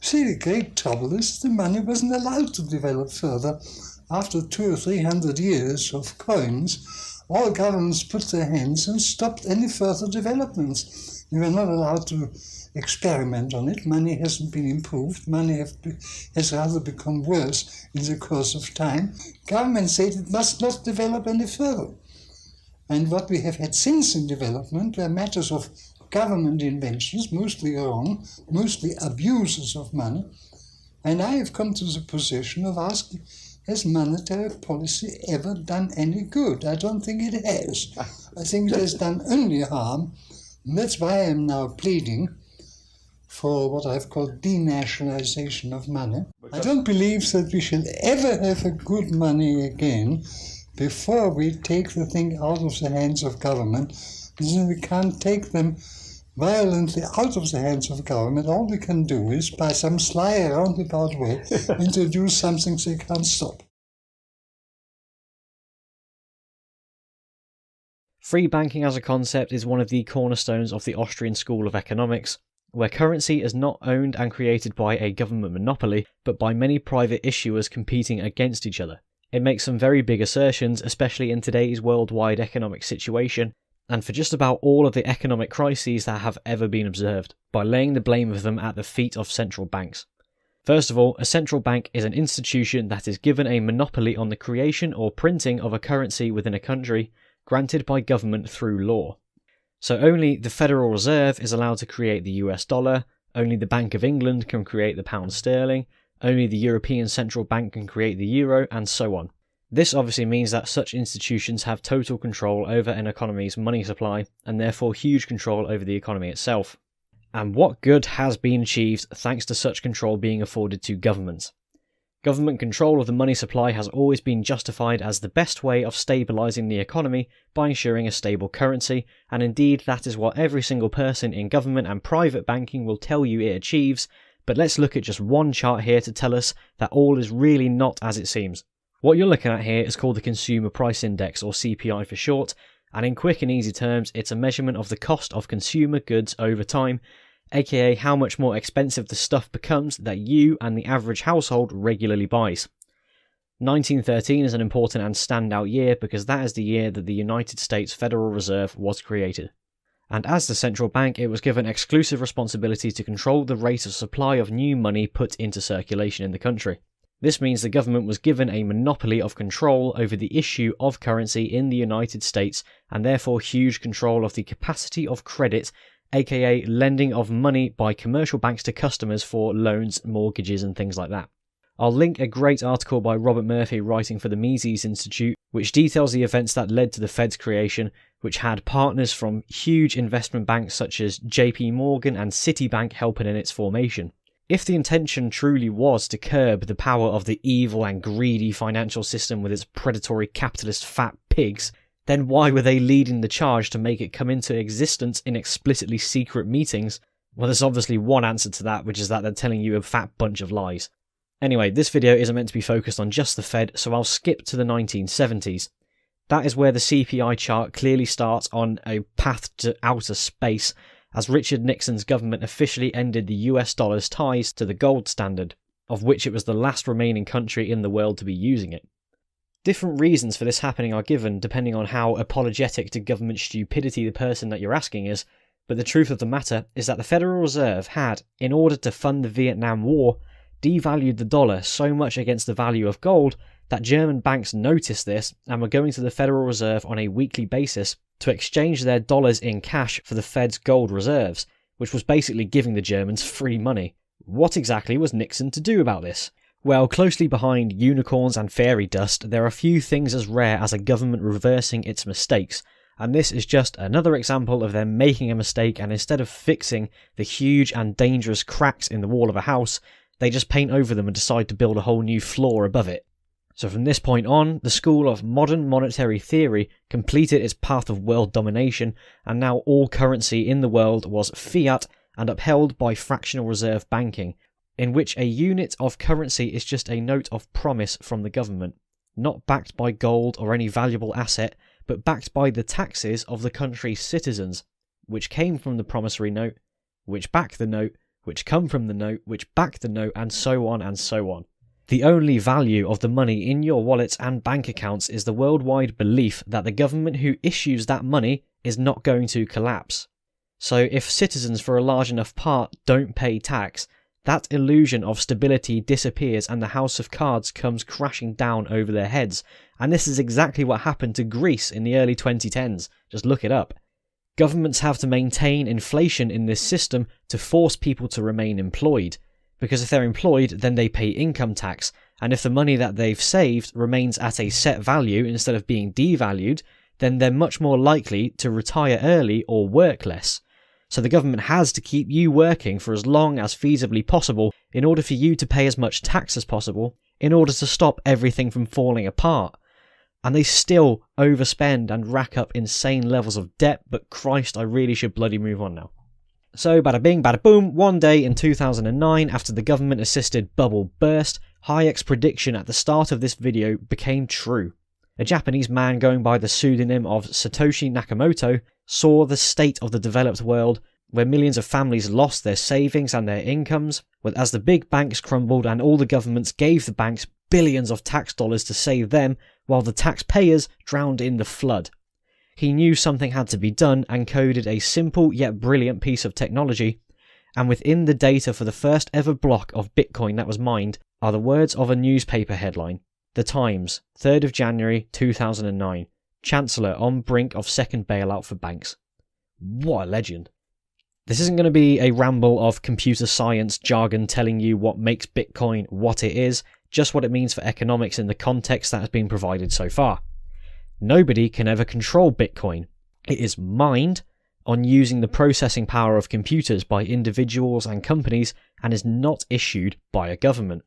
See, the great trouble is the money wasn't allowed to develop further. After 200 or 300 years of coins, all governments put their hands and stopped any further developments. We were not allowed to experiment on it. Money hasn't been improved. Money has rather become worse in the course of time. Government said it must not develop any further. And what we have had since in development were matters of government inventions, mostly wrong, mostly abuses of money. And I have come to the position of asking, has monetary policy ever done any good? I don't think it has. I think it has done only harm. And that's why I am now pleading for what I've called denationalization of money. I don't believe that we shall ever have a good money again before we take the thing out of the hands of government. Then we can't take them violently out of the hands of government. All we can do is, by some sly roundabout way, introduce something they can't stop. Free banking as a concept is one of the cornerstones of the Austrian School of Economics, where currency is not owned and created by a government monopoly, but by many private issuers competing against each other. It makes some very big assertions, especially in today's worldwide economic situation, and for just about all of the economic crises that have ever been observed, by laying the blame of them at the feet of central banks. First of all, a central bank is an institution that is given a monopoly on the creation or printing of a currency within a country, granted by government through law. So only the Federal Reserve is allowed to create the US dollar, only the Bank of England can create the pound sterling, only the European Central Bank can create the euro, and so on. This obviously means that such institutions have total control over an economy's money supply, and therefore huge control over the economy itself. And what good has been achieved thanks to such control being afforded to governments? Government control of the money supply has always been justified as the best way of stabilising the economy by ensuring a stable currency, and indeed that is what every single person in government and private banking will tell you it achieves, but let's look at just one chart here to tell us that all is really not as it seems. What you're looking at here is called the Consumer Price Index, or CPI for short, and in quick and easy terms it's a measurement of the cost of consumer goods over time, aka how much more expensive the stuff becomes that you and the average household regularly buys. 1913 is an important and standout year because that is the year that the United States Federal Reserve was created. And as the central bank, it was given exclusive responsibility to control the rate of supply of new money put into circulation in the country. This means the government was given a monopoly of control over the issue of currency in the United States, and therefore huge control of the capacity of credit, aka lending of money by commercial banks to customers for loans, mortgages and things like that. I'll link a great article by Robert Murphy writing for the Mises Institute, which details the events that led to the Fed's creation, which had partners from huge investment banks such as JP Morgan and Citibank helping in its formation. If the intention truly was to curb the power of the evil and greedy financial system with its predatory capitalist fat pigs, then why were they leading the charge to make it come into existence in explicitly secret meetings? Well, there's obviously one answer to that, which is that they're telling you a fat bunch of lies. Anyway, this video isn't meant to be focused on just the Fed, so I'll skip to the 1970s. That is where the CPI chart clearly starts on a path to outer space, as Richard Nixon's government officially ended the US dollar's ties to the gold standard, of which it was the last remaining country in the world to be using it. Different reasons for this happening are given depending on how apologetic to government stupidity the person that you're asking is, but the truth of the matter is that the Federal Reserve had, in order to fund the Vietnam War, devalued the dollar so much against the value of gold that German banks noticed this and were going to the Federal Reserve on a weekly basis to exchange their dollars in cash for the Fed's gold reserves, which was basically giving the Germans free money. What exactly was Nixon to do about this? Well, closely behind unicorns and fairy dust, there are few things as rare as a government reversing its mistakes, and this is just another example of them making a mistake, and instead of fixing the huge and dangerous cracks in the wall of a house, they just paint over them and decide to build a whole new floor above it. So from this point on, the school of modern monetary theory completed its path of world domination, and now all currency in the world was fiat and upheld by fractional reserve banking, in which a unit of currency is just a note of promise from the government, not backed by gold or any valuable asset, but backed by the taxes of the country's citizens, which came from the promissory note, which back the note, which come from the note, which back the note, and so on and so on. The only value of the money in your wallets and bank accounts is the worldwide belief that the government who issues that money is not going to collapse. So if citizens for a large enough part don't pay tax, that illusion of stability disappears and the house of cards comes crashing down over their heads. And this is exactly what happened to Greece in the early 2010s. Just look it up. Governments have to maintain inflation in this system to force people to remain employed. Because if they're employed, then they pay income tax. And if the money that they've saved remains at a set value instead of being devalued, then they're much more likely to retire early or work less. So the government has to keep you working for as long as feasibly possible in order for you to pay as much tax as possible, in order to stop everything from falling apart. And they still overspend and rack up insane levels of debt, but Christ, I really should bloody move on now. So bada bing, bada boom, one day in 2009, after the government-assisted bubble burst, Hayek's prediction at the start of this video became true. A Japanese man going by the pseudonym of Satoshi Nakamoto saw the state of the developed world, where millions of families lost their savings and their incomes, as the big banks crumbled and all the governments gave the banks billions of tax dollars to save them, while the taxpayers drowned in the flood. He knew something had to be done and coded a simple yet brilliant piece of technology, and within the data for the first ever block of Bitcoin that was mined are the words of a newspaper headline. The Times, 3rd of January 2009. Chancellor on brink of second bailout for banks. What a legend. This isn't going to be a ramble of computer science jargon telling you what makes Bitcoin what it is, just what it means for economics in the context that has been provided so far. Nobody can ever control Bitcoin. It is mined on using the processing power of computers by individuals and companies and is not issued by a government.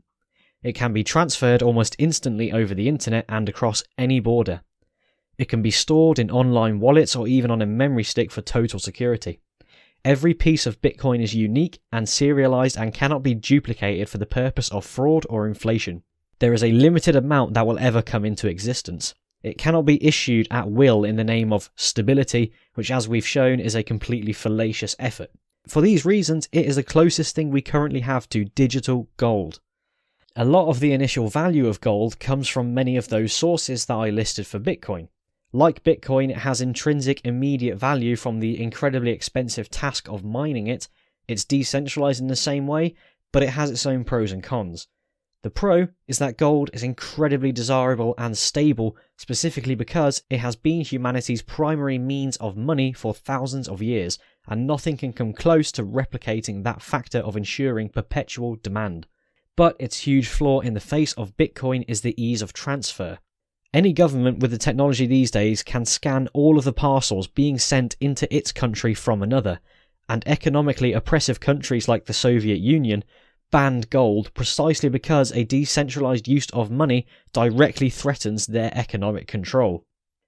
It can be transferred almost instantly over the internet and across any border. It can be stored in online wallets or even on a memory stick for total security. Every piece of Bitcoin is unique and serialized and cannot be duplicated for the purpose of fraud or inflation. There is a limited amount that will ever come into existence. It cannot be issued at will in the name of stability, which as we've shown is a completely fallacious effort. For these reasons, it is the closest thing we currently have to digital gold. A lot of the initial value of gold comes from many of those sources that I listed for Bitcoin. Like Bitcoin, it has intrinsic immediate value from the incredibly expensive task of mining it. It's decentralized in the same way, but it has its own pros and cons. The pro is that gold is incredibly desirable and stable, specifically because it has been humanity's primary means of money for thousands of years, and nothing can come close to replicating that factor of ensuring perpetual demand. But its huge flaw in the face of Bitcoin is the ease of transfer. Any government with the technology these days can scan all of the parcels being sent into its country from another, and economically oppressive countries like the Soviet Union banned gold precisely because a decentralized use of money directly threatens their economic control.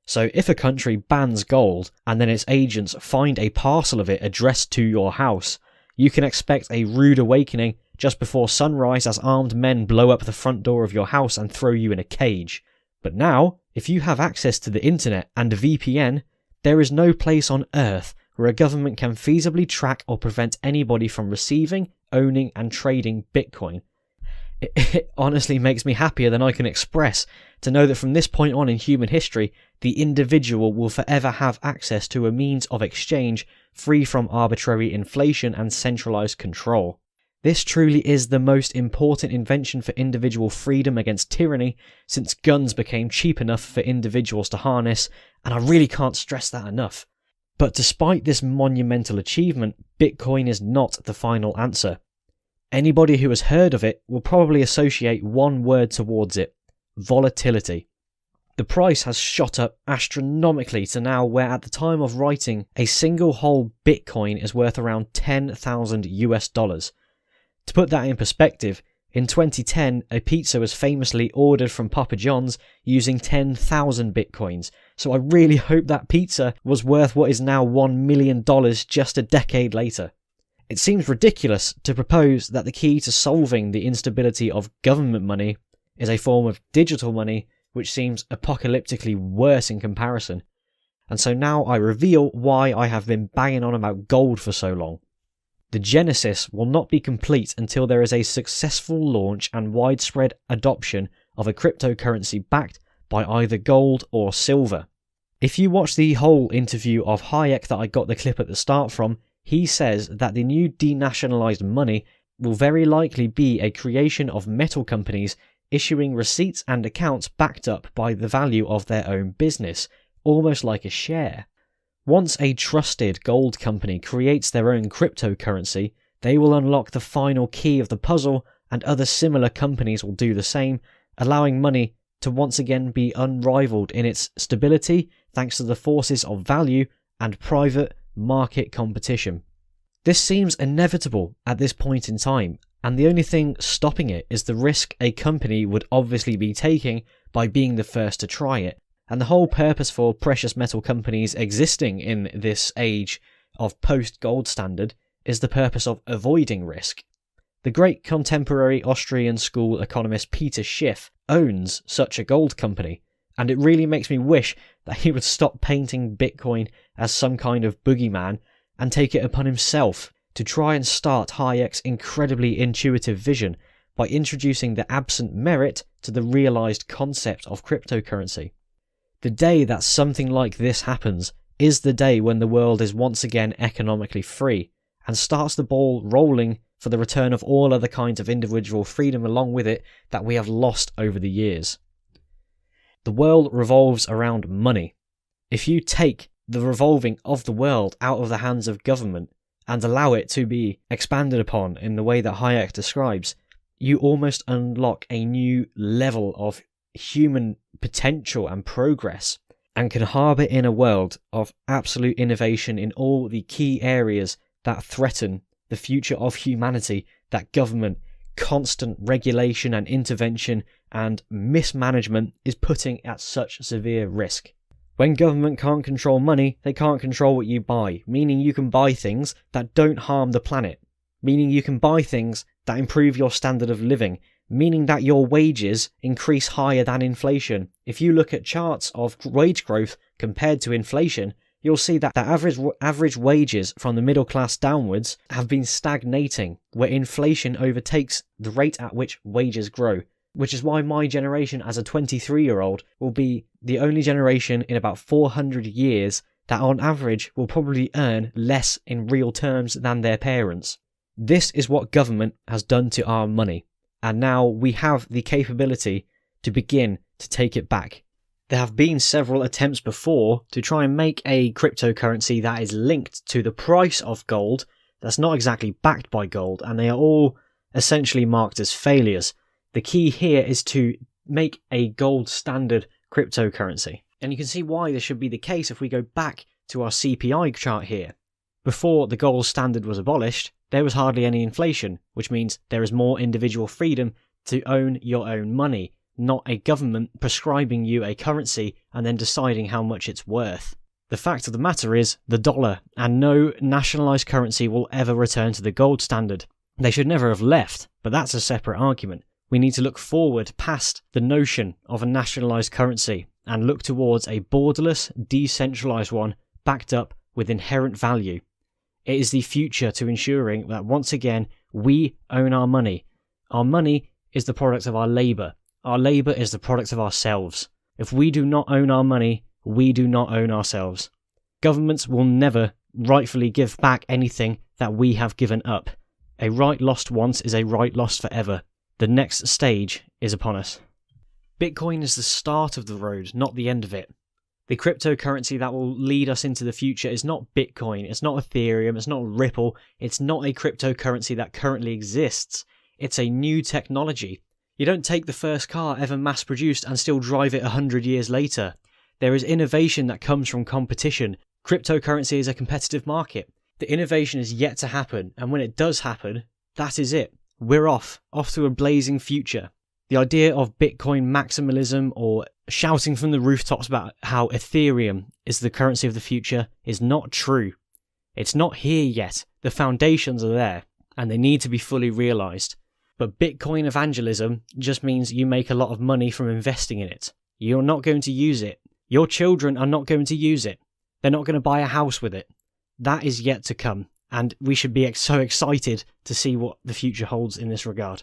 So if a country bans gold and then its agents find a parcel of it addressed to your house, you can expect a rude awakening just before sunrise as armed men blow up the front door of your house and throw you in a cage. But now, if you have access to the internet and a VPN, there is no place on earth where a government can feasibly track or prevent anybody from receiving, owning and trading Bitcoin. It honestly makes me happier than I can express to know that from this point on in human history, the individual will forever have access to a means of exchange free from arbitrary inflation and centralized control. This truly is the most important invention for individual freedom against tyranny since guns became cheap enough for individuals to harness, and I really can't stress that enough. But despite this monumental achievement, Bitcoin is not the final answer. Anybody who has heard of it will probably associate one word towards it: volatility. The price has shot up astronomically to now where at the time of writing, a single whole Bitcoin is worth around $10,000 US. To put that in perspective, in 2010, a pizza was famously ordered from Papa John's using 10,000 Bitcoins, so I really hope that pizza was worth what is now $1 million just a decade later. It seems ridiculous to propose that the key to solving the instability of government money is a form of digital money, which seems apocalyptically worse in comparison. And so now I reveal why I have been banging on about gold for so long. The genesis will not be complete until there is a successful launch and widespread adoption of a cryptocurrency backed by either gold or silver. If you watch the whole interview of Hayek that I got the clip at the start from, he says that the new denationalized money will very likely be a creation of metal companies issuing receipts and accounts backed up by the value of their own business, almost like a share. Once a trusted gold company creates their own cryptocurrency, they will unlock the final key of the puzzle, and other similar companies will do the same, allowing money to once again be unrivaled in its stability thanks to the forces of value and private market competition. This seems inevitable at this point in time, and the only thing stopping it is the risk a company would obviously be taking by being the first to try it. And the whole purpose for precious metal companies existing in this age of post-gold standard is the purpose of avoiding risk. The great contemporary Austrian school economist Peter Schiff owns such a gold company, and it really makes me wish that he would stop painting Bitcoin as some kind of boogeyman and take it upon himself to try and start Hayek's incredibly intuitive vision by introducing the absent merit to the realized concept of cryptocurrency. The day that something like this happens is the day when the world is once again economically free and starts the ball rolling for the return of all other kinds of individual freedom along with it that we have lost over the years. The world revolves around money. If you take the revolving of the world out of the hands of government and allow it to be expanded upon in the way that Hayek describes, you almost unlock a new level of human potential and progress, and can harbour in a world of absolute innovation in all the key areas that threaten the future of humanity that government, constant regulation and intervention and mismanagement is putting at such severe risk. When government can't control money, they can't control what you buy, meaning you can buy things that don't harm the planet, meaning you can buy things that improve your standard of living, meaning that your wages increase higher than inflation. If you look at charts of wage growth compared to inflation, you'll see that the average wages from the middle class downwards have been stagnating, where inflation overtakes the rate at which wages grow, which is why my generation as a 23-year-old will be the only generation in about 400 years that on average will probably earn less in real terms than their parents. This is what government has done to our money, and now we have the capability to begin to take it back. There have been several attempts before to try and make a cryptocurrency that is linked to the price of gold that's not exactly backed by gold, and they are all essentially marked as failures. The key here is to make a gold standard cryptocurrency. And you can see why this should be the case if we go back to our CPI chart here. Before the gold standard was abolished, there was hardly any inflation, which means there is more individual freedom to own your own money, not a government prescribing you a currency and then deciding how much it's worth. The fact of the matter is the dollar, and no nationalised currency will ever return to the gold standard. They should never have left, but that's a separate argument. We need to look forward past the notion of a nationalised currency and look towards a borderless, decentralised one backed up with inherent value. It is the future to ensuring that once again we own our money. Our money is the product of our labour. Our labour is the product of ourselves. If we do not own our money, we do not own ourselves. Governments will never rightfully give back anything that we have given up. A right lost once is a right lost forever. The next stage is upon us. Bitcoin is the start of the road, not the end of it. The cryptocurrency that will lead us into the future is not Bitcoin, it's not Ethereum, it's not Ripple, it's not a cryptocurrency that currently exists. It's a new technology. You don't take the first car ever mass-produced and still drive it 100 years later. There is innovation that comes from competition. Cryptocurrency is a competitive market. The innovation is yet to happen, and when it does happen, that is it. We're off to a blazing future. The idea of Bitcoin maximalism or shouting from the rooftops about how Ethereum is the currency of the future is not true. It's not here yet. The foundations are there, and they need to be fully realised. But Bitcoin evangelism just means you make a lot of money from investing in it. You're not going to use it. Your children are not going to use it. They're not going to buy a house with it. That is yet to come. and we should be so excited to see what the future holds in this regard.